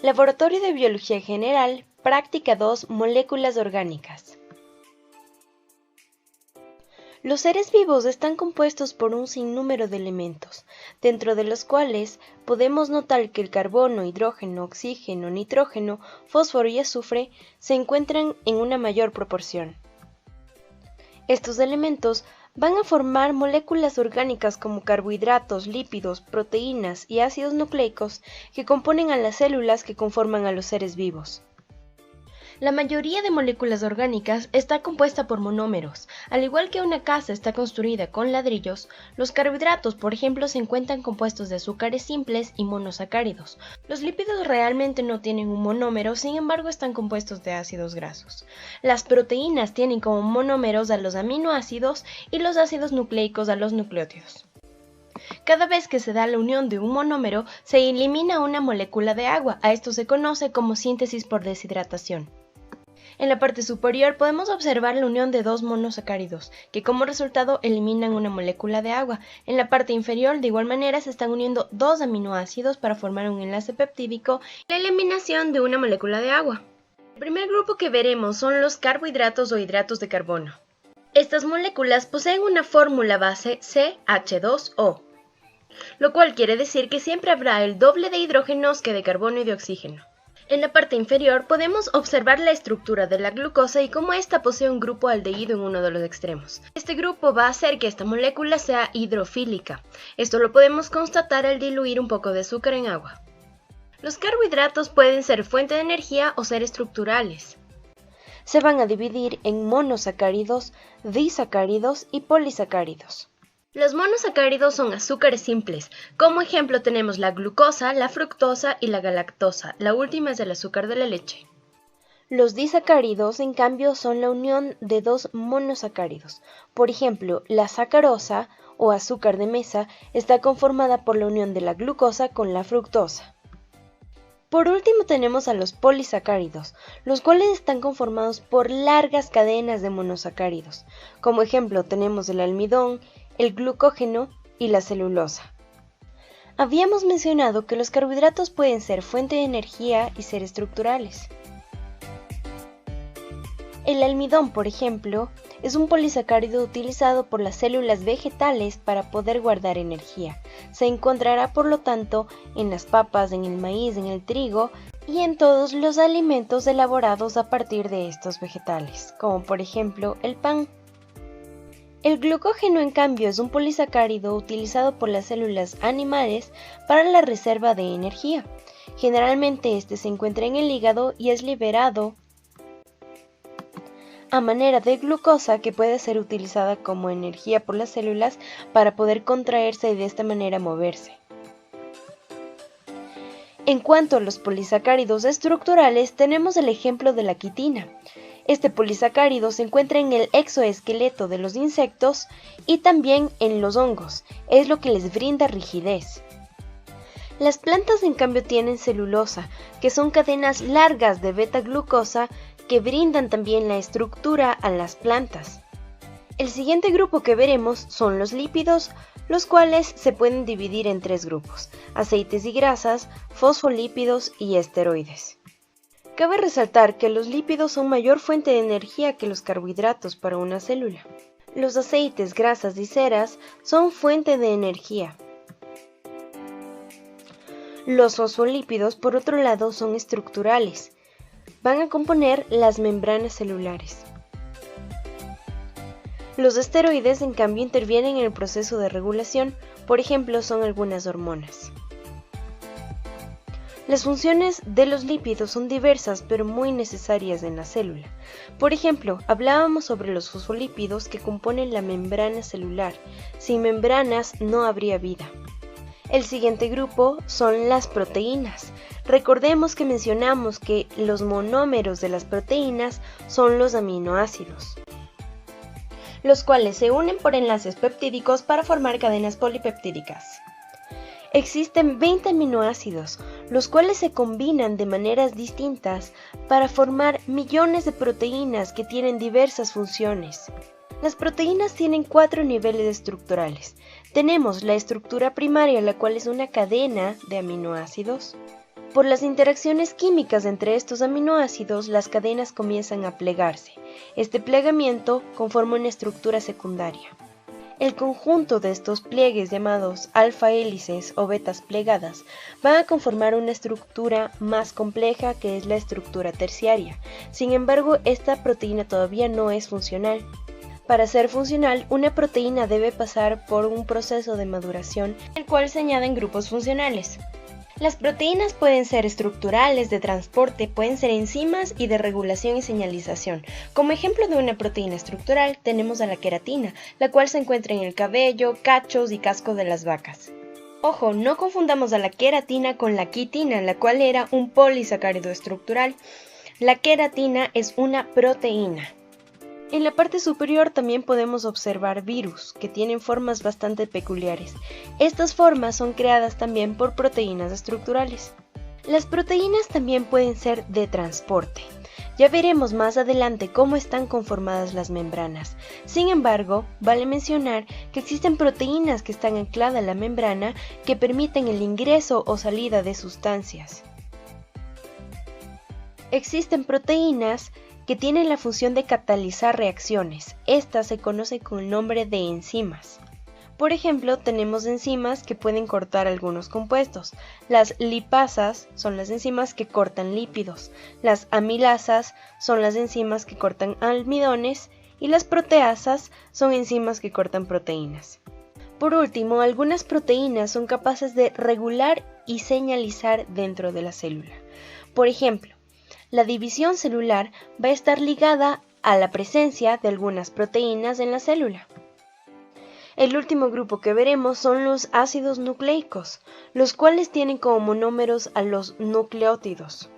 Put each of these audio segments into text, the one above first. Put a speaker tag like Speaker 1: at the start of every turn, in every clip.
Speaker 1: Laboratorio de Biología General, Práctica 2, Moléculas orgánicas. Los seres vivos están compuestos por un sinnúmero de elementos, dentro de los cuales podemos notar que el carbono, hidrógeno, oxígeno, nitrógeno, fósforo y azufre se encuentran en una mayor proporción. Estos elementos van a formar moléculas orgánicas como carbohidratos, lípidos, proteínas y ácidos nucleicos que componen a las células que conforman a los seres vivos. La mayoría de moléculas orgánicas está compuesta por monómeros. Al igual que una casa está construida con ladrillos, los carbohidratos, por ejemplo, se encuentran compuestos de azúcares simples y monosacáridos. Los lípidos realmente no tienen un monómero, sin embargo están compuestos de ácidos grasos. Las proteínas tienen como monómeros a los aminoácidos y los ácidos nucleicos a los nucleótidos. Cada vez que se da la unión de un monómero, se elimina una molécula de agua. A esto se conoce como síntesis por deshidratación. En la parte superior podemos observar la unión de dos monosacáridos, que como resultado eliminan una molécula de agua. En la parte inferior, de igual manera, se están uniendo dos aminoácidos para formar un enlace peptídico y la eliminación de una molécula de agua. El primer grupo que veremos son los carbohidratos o hidratos de carbono. Estas moléculas poseen una fórmula base CH2O, lo cual quiere decir que siempre habrá el doble de hidrógenos que de carbono y de oxígeno. En la parte inferior podemos observar la estructura de la glucosa y cómo ésta posee un grupo aldehído en uno de los extremos. Este grupo va a hacer que esta molécula sea hidrofílica. Esto lo podemos constatar al diluir un poco de azúcar en agua. Los carbohidratos pueden ser fuente de energía o ser estructurales. Se van a dividir en monosacáridos, disacáridos y polisacáridos. Los monosacáridos son azúcares simples. Como ejemplo tenemos la glucosa, la fructosa y la galactosa. La última es el azúcar de la leche. Los disacáridos, en cambio, son la unión de dos monosacáridos. Por ejemplo, la sacarosa o azúcar de mesa está conformada por la unión de la glucosa con la fructosa. Por último tenemos a los polisacáridos, los cuales están conformados por largas cadenas de monosacáridos. Como ejemplo tenemos el almidón, el glucógeno y la celulosa. Habíamos mencionado que los carbohidratos pueden ser fuente de energía y ser estructurales. El almidón, por ejemplo, es un polisacárido utilizado por las células vegetales para poder guardar energía. Se encontrará, por lo tanto, en las papas, en el maíz, en el trigo y en todos los alimentos elaborados a partir de estos vegetales, como por ejemplo el pan. El glucógeno, en cambio, es un polisacárido utilizado por las células animales para la reserva de energía. Generalmente este se encuentra en el hígado y es liberado a manera de glucosa que puede ser utilizada como energía por las células para poder contraerse y de esta manera moverse. En cuanto a los polisacáridos estructurales, tenemos el ejemplo de la quitina. Este polisacárido se encuentra en el exoesqueleto de los insectos y también en los hongos, es lo que les brinda rigidez. Las plantas, en cambio, tienen celulosa, que son cadenas largas de beta-glucosa que brindan también la estructura a las plantas. El siguiente grupo que veremos son los lípidos, los cuales se pueden dividir en tres grupos: aceites y grasas, fosfolípidos y esteroides. Cabe resaltar que los lípidos son mayor fuente de energía que los carbohidratos para una célula. Los aceites, grasas y ceras son fuente de energía. Los fosfolípidos, por otro lado, son estructurales. Van a componer las membranas celulares. Los esteroides, en cambio, intervienen en el proceso de regulación, por ejemplo, son algunas hormonas. Las funciones de los lípidos son diversas pero muy necesarias en la célula. Por ejemplo, hablábamos sobre los fosfolípidos que componen la membrana celular. Sin membranas no habría vida. El siguiente grupo son las proteínas. Recordemos que mencionamos que los monómeros de las proteínas son los aminoácidos, los cuales se unen por enlaces peptídicos para formar cadenas polipeptídicas. Existen 20 aminoácidos, los cuales se combinan de maneras distintas para formar millones de proteínas que tienen diversas funciones. Las proteínas tienen 4 niveles estructurales. Tenemos la estructura primaria, la cual es una cadena de aminoácidos. Por las interacciones químicas entre estos aminoácidos, las cadenas comienzan a plegarse. Este plegamiento conforma una estructura secundaria. El conjunto de estos pliegues llamados alfa hélices o betas plegadas van a conformar una estructura más compleja que es la estructura terciaria. Sin embargo, esta proteína todavía no es funcional. Para ser funcional, una proteína debe pasar por un proceso de maduración en el cual se añaden grupos funcionales. Las proteínas pueden ser estructurales, de transporte, pueden ser enzimas y de regulación y señalización. Como ejemplo de una proteína estructural tenemos a la queratina, la cual se encuentra en el cabello, cachos y casco de las vacas. Ojo, no confundamos a la queratina con la quitina, la cual era un polisacárido estructural. La queratina es una proteína. En la parte superior también podemos observar virus, que tienen formas bastante peculiares. Estas formas son creadas también por proteínas estructurales. Las proteínas también pueden ser de transporte. Ya veremos más adelante cómo están conformadas las membranas. Sin embargo, vale mencionar que existen proteínas que están ancladas a la membrana que permiten el ingreso o salida de sustancias. Existen proteínas que tienen la función de catalizar reacciones. Estas se conocen con el nombre de enzimas. Por ejemplo, tenemos enzimas que pueden cortar algunos compuestos. Las lipasas son las enzimas que cortan lípidos. Las amilasas son las enzimas que cortan almidones y las proteasas son enzimas que cortan proteínas. Por último, algunas proteínas son capaces de regular y señalizar dentro de la célula. Por ejemplo, la división celular va a estar ligada a la presencia de algunas proteínas en la célula. El último grupo que veremos son los ácidos nucleicos, los cuales tienen como monómeros a los nucleótidos.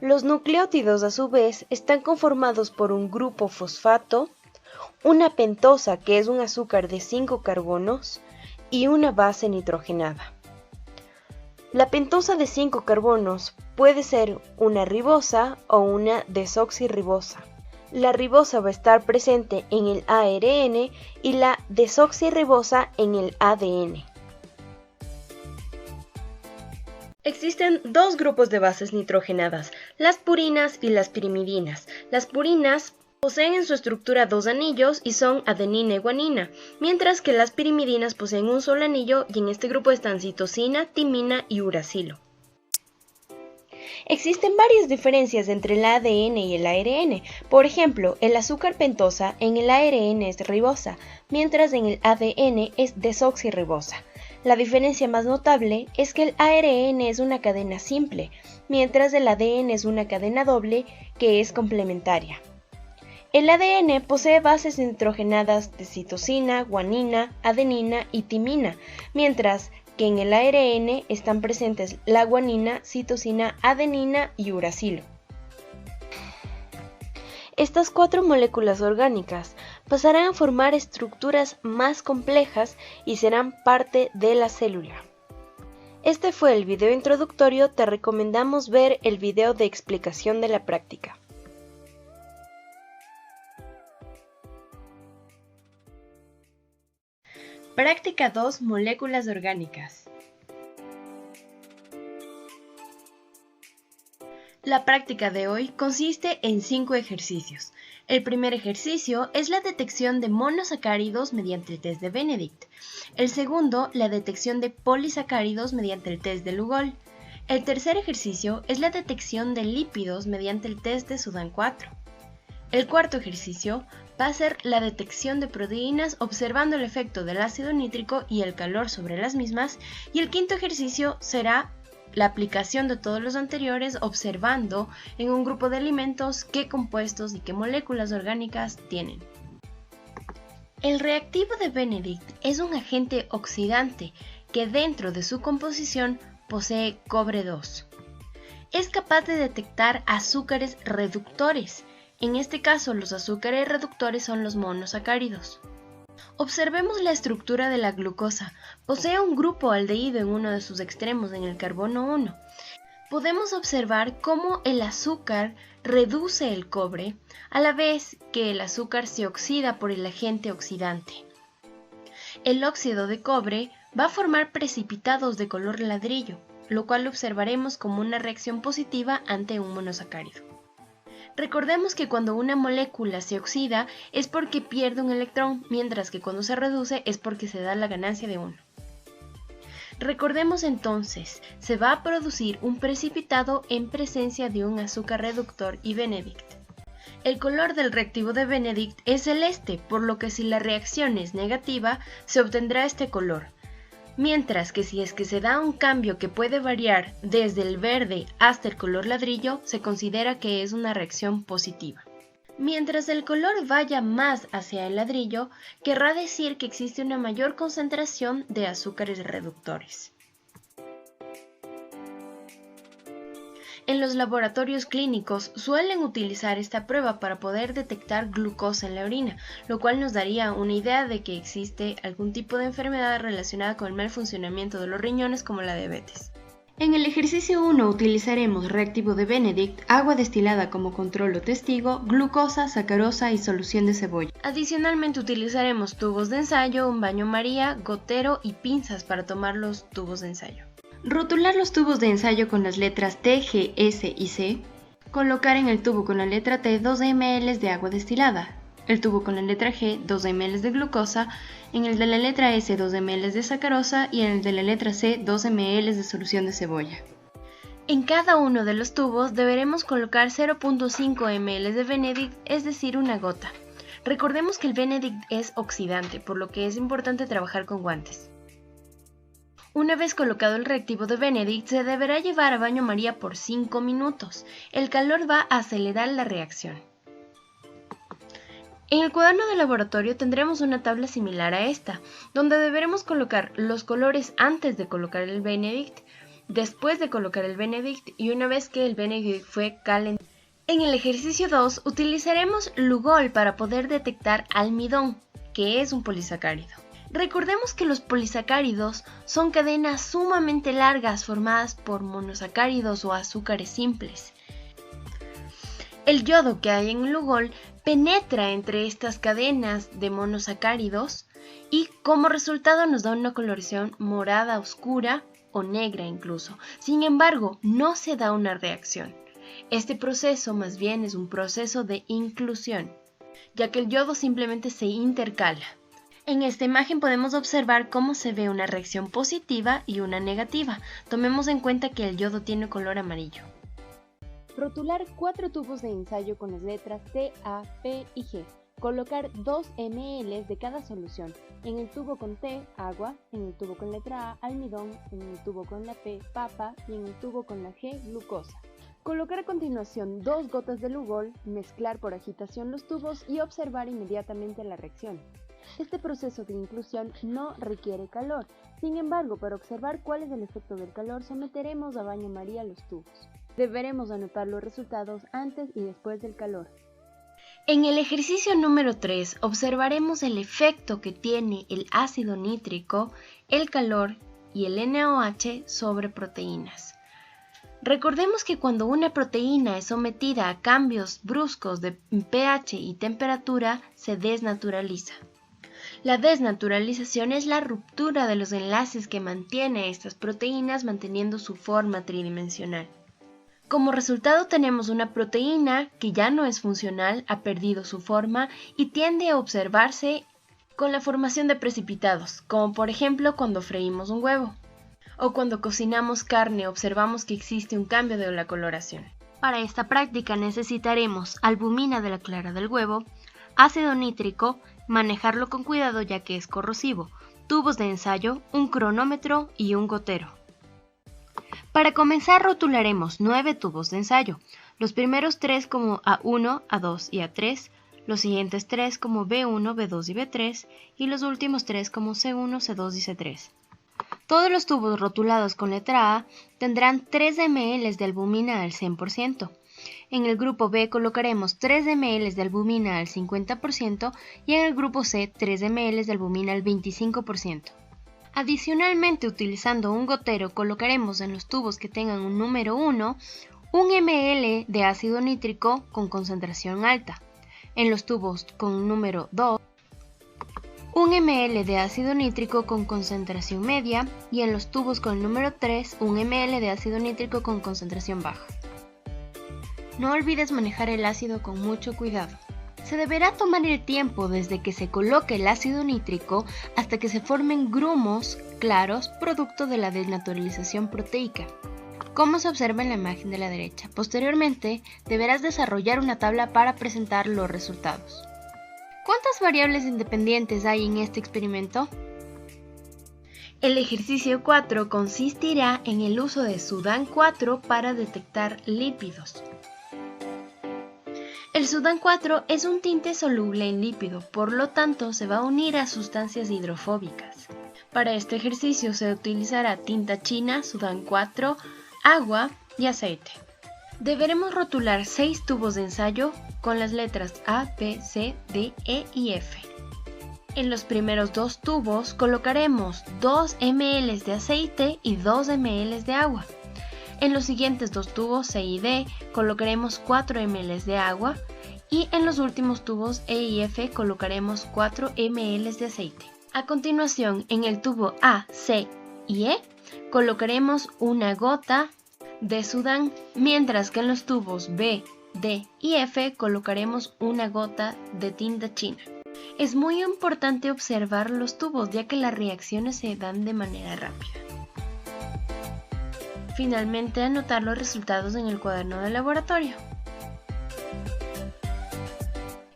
Speaker 1: Los nucleótidos, a su vez, están conformados por un grupo fosfato, una pentosa, que es un azúcar de 5 carbonos, y una base nitrogenada. La pentosa de 5 carbonos puede ser una ribosa o una desoxirribosa. La ribosa va a estar presente en el ARN y la desoxirribosa en el ADN. Existen dos grupos de bases nitrogenadas, las purinas y las pirimidinas. Las purinas poseen en su estructura 2 anillos y son adenina y guanina, mientras que las pirimidinas poseen un solo anillo y en este grupo están citosina, timina y uracilo. Existen varias diferencias entre el ADN y el ARN. Por ejemplo, el azúcar pentosa en el ARN es ribosa, mientras en el ADN es desoxirribosa. La diferencia más notable es que el ARN es una cadena simple, mientras el ADN es una cadena doble que es complementaria. El ADN posee bases nitrogenadas de citosina, guanina, adenina y timina, mientras que en el ARN están presentes la guanina, citosina, adenina y uracilo. Estas 4 moléculas orgánicas pasarán a formar estructuras más complejas y serán parte de la célula. Este fue el video introductorio, te recomendamos ver el video de explicación de la práctica. Práctica 2. Moléculas orgánicas. La práctica de hoy consiste en 5 ejercicios. El primer ejercicio es la detección de monosacáridos mediante el test de Benedict. El segundo, la detección de polisacáridos mediante el test de Lugol. El tercer ejercicio es la detección de lípidos mediante el test de Sudan 4. El cuarto ejercicio va a ser la detección de proteínas observando el efecto del ácido nítrico y el calor sobre las mismas, y el quinto ejercicio será la aplicación de todos los anteriores observando en un grupo de alimentos qué compuestos y qué moléculas orgánicas tienen. El reactivo de Benedict es un agente oxidante que dentro de su composición posee cobre 2. Es capaz de detectar azúcares reductores. En este caso, los azúcares reductores son los monosacáridos. Observemos la estructura de la glucosa. Posee un grupo aldehído en uno de sus extremos, en el carbono 1. Podemos observar cómo el azúcar reduce el cobre, a la vez que el azúcar se oxida por el agente oxidante. El óxido de cobre va a formar precipitados de color ladrillo. lo cual observaremos como una reacción positiva ante un monosacárido. Recordemos que cuando una molécula se oxida es porque pierde un electrón, mientras que cuando se reduce es porque se da la ganancia de uno. Recordemos entonces, se va a producir un precipitado en presencia de un azúcar reductor y Benedict. El color del reactivo de Benedict es celeste, por lo que si la reacción es negativa, se obtendrá este color. Mientras que si es que se da un cambio que puede variar desde el verde hasta el color ladrillo, se considera que es una reacción positiva. Mientras el color vaya más hacia el ladrillo, querrá decir que existe una mayor concentración de azúcares reductores. En los laboratorios clínicos suelen utilizar esta prueba para poder detectar glucosa en la orina, lo cual nos daría una idea de que existe algún tipo de enfermedad relacionada con el mal funcionamiento de los riñones como la diabetes. En el ejercicio 1 utilizaremos reactivo de Benedict, agua destilada como control o testigo, glucosa, sacarosa y solución de cebolla. Adicionalmente utilizaremos tubos de ensayo, un baño María, gotero y pinzas para tomar los tubos de ensayo. Rotular los tubos de ensayo con las letras T, G, S y C. Colocar en el tubo con la letra T 2 ml de agua destilada. El tubo con la letra G 2 ml de glucosa. En el de la letra S 2 ml de sacarosa y en el de la letra C 2 ml de solución de cebolla. En cada uno de los tubos deberemos colocar 0.5 ml de Benedict, es decir, una gota. Recordemos que el Benedict es oxidante, por lo que es importante trabajar con guantes. Una vez colocado el reactivo de Benedict, se deberá llevar a baño María por 5 minutos. El calor va a acelerar la reacción. En el cuaderno de laboratorio tendremos una tabla similar a esta, donde deberemos colocar los colores antes de colocar el Benedict, después de colocar el Benedict y una vez que el Benedict fue calentado. En el ejercicio 2 utilizaremos Lugol para poder detectar almidón, que es un polisacárido. Recordemos que los polisacáridos son cadenas sumamente largas formadas por monosacáridos o azúcares simples. El yodo que hay en el Lugol penetra entre estas cadenas de monosacáridos y como resultado nos da una coloración morada oscura o negra incluso. Sin embargo, no se da una reacción. Este proceso más bien es un proceso de inclusión, ya que el yodo simplemente se intercala. En esta imagen podemos observar cómo se ve una reacción positiva y una negativa. Tomemos en cuenta que el yodo tiene color amarillo. Rotular 4 tubos de ensayo con las letras T, A, P y G. Colocar 2 ml de cada solución. En el tubo con T, agua. En el tubo con letra A, almidón. En el tubo con la P, papa. Y en el tubo con la G, glucosa. Colocar a continuación 2 gotas de Lugol, mezclar por agitación los tubos y observar inmediatamente la reacción. Este proceso de inclusión no requiere calor. Sin embargo, para observar cuál es el efecto del calor, someteremos a baño María los tubos. Deberemos anotar los resultados antes y después del calor. En el ejercicio número 3 observaremos el efecto que tiene el ácido nítrico, el calor y el NaOH sobre proteínas. Recordemos que cuando una proteína es sometida a cambios bruscos de pH y temperatura, se desnaturaliza. La desnaturalización es la ruptura de los enlaces que mantiene a estas proteínas manteniendo su forma tridimensional. Como resultado tenemos una proteína que ya no es funcional, ha perdido su forma y tiende a observarse con la formación de precipitados, como por ejemplo cuando freímos un huevo. O cuando cocinamos carne observamos que existe un cambio de la coloración. Para esta práctica necesitaremos albumina de la clara del huevo, ácido nítrico, manejarlo con cuidado ya que es corrosivo, tubos de ensayo, un cronómetro y un gotero. Para comenzar rotularemos 9 tubos de ensayo, los primeros 3 como A1, A2 y A3, los siguientes 3 como B1, B2 y B3 y los últimos 3 como C1, C2 y C3. Todos los tubos rotulados con letra A tendrán 3 ml de albumina al 100%. En el grupo B colocaremos 3 ml de albumina al 50% y en el grupo C 3 ml de albumina al 25%. Adicionalmente, utilizando un gotero, colocaremos en los tubos que tengan un número 1 1 ml de ácido nítrico con concentración alta. En los tubos con número 2, 1 ml de ácido nítrico con concentración media y en los tubos con el número 3, 1 ml de ácido nítrico con concentración baja. No olvides manejar el ácido con mucho cuidado. Se deberá tomar el tiempo desde que se coloque el ácido nítrico hasta que se formen grumos claros producto de la desnaturalización proteica, como se observa en la imagen de la derecha. Posteriormente, deberás desarrollar una tabla para presentar los resultados. ¿Cuántas variables independientes hay en este experimento? El ejercicio 4 consistirá en el uso de Sudan 4 para detectar lípidos. El Sudan 4 es un tinte soluble en lípido, por lo tanto se va a unir a sustancias hidrofóbicas. Para este ejercicio se utilizará tinta china, Sudan 4, agua y aceite. Deberemos rotular 6 tubos de ensayo con las letras A, B, C, D, E y F. En los primeros 2 tubos colocaremos 2 ml de aceite y 2 ml de agua. En los siguientes 2 tubos C y D colocaremos 4 ml de agua y en los últimos tubos E y F colocaremos 4 ml de aceite. A continuación, en el tubo A, C y E colocaremos una gota de Sudan, mientras que en los tubos B, D y F colocaremos una gota de tinta china. Es muy importante observar los tubos ya que las reacciones se dan de manera rápida. Finalmente, anotar los resultados en el cuaderno de laboratorio.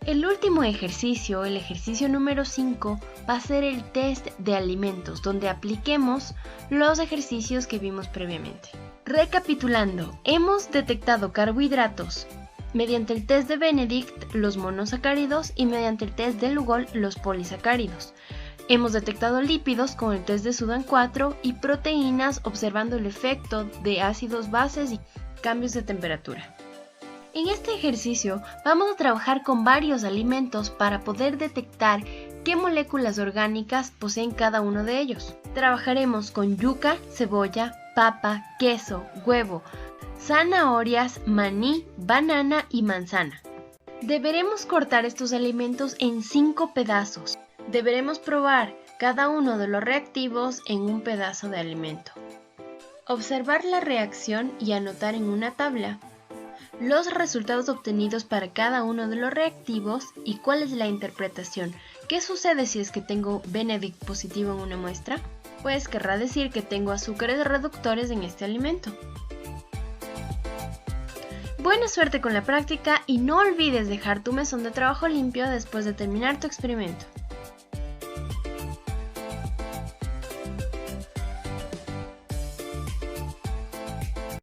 Speaker 1: El último ejercicio, el ejercicio número 5, va a ser el test de alimentos, donde apliquemos los ejercicios que vimos previamente. Recapitulando, hemos detectado carbohidratos mediante el test de Benedict, los monosacáridos, y mediante el test de Lugol, los polisacáridos. Hemos detectado lípidos con el test de Sudan 4 y proteínas observando el efecto de ácidos bases y cambios de temperatura. En este ejercicio vamos a trabajar con varios alimentos para poder detectar qué moléculas orgánicas poseen cada uno de ellos. Trabajaremos con yuca, cebolla, papa, queso, huevo, zanahorias, maní, banana y manzana. Deberemos cortar estos alimentos en 5 pedazos. Deberemos probar cada uno de los reactivos en un pedazo de alimento. Observar la reacción y anotar en una tabla los resultados obtenidos para cada uno de los reactivos y cuál es la interpretación. ¿Qué sucede si es que tengo Benedict positivo en una muestra? Pues querrá decir que tengo azúcares reductores en este alimento. Buena suerte con la práctica y no olvides dejar tu mesón de trabajo limpio después de terminar tu experimento.